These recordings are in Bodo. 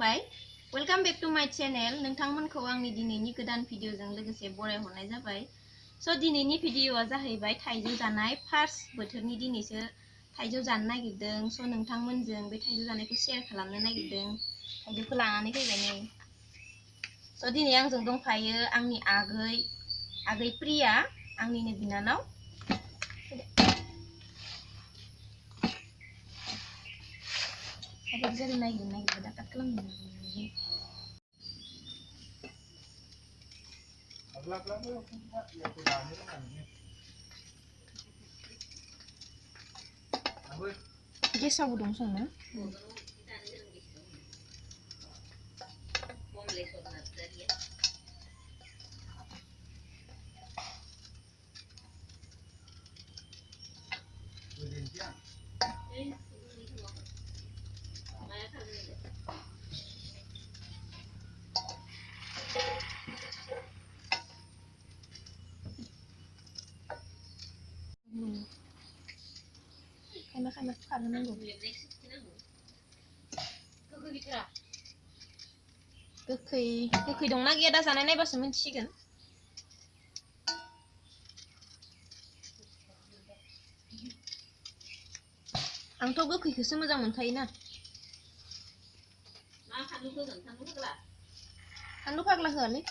खुलुमबाय वेलकाम बेक टू माय चैनल नोंथांमोनखौ आंनि दिनैनि गोदान भिडिअजों लोगोसे बरायहरनाय जाबाय स' दिनैनि भिडिअआ जाहैबाय थाइजौ जानाय फार्स्ट बोथोरनि दिनैसो थाइजौ जानो नागिरदों स' नोंथांमोनजों बे थाइजौ जानायखौ शेयार खालामनो नागिरदों थाइजौखौ लानानै फैबाय नै स' दिनै आंजों दंफायो आंनि आगै प्रिया आंनिनो बिनानाव Habis dari naik berdapat kelam. Dia sabu dong sana. Kayak karena nanggung. Gokhै dंना गैया दा जानाय नायबासो मिन्थिसिगोन आंथ' गोखैखौसो मोजां मोनखायो ना मा फानलु फाग्ला होआलै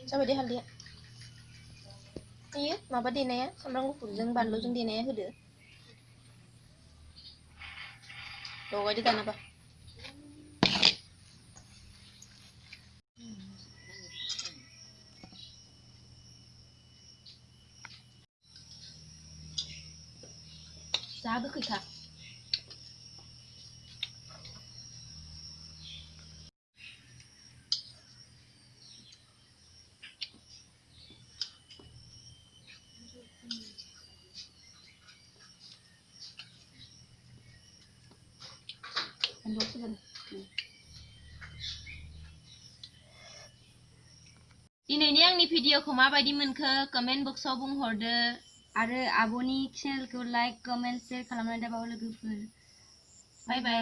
Coba deh lihat. Iya, maba denaya sabrang gufuरजों बानलुजों देनाया होदो. लगायदो दानाबा. जा गोखैखा. दिनैनि आंनि भिडिअखौ माबायदि मोनखो कमेन्ट बक्सआव बुंहरदो आरो आब'नि चेनेलखौ लाइक कमेन्ट शेयार खालामनानै दाबाव लोगोफोर बाय बाय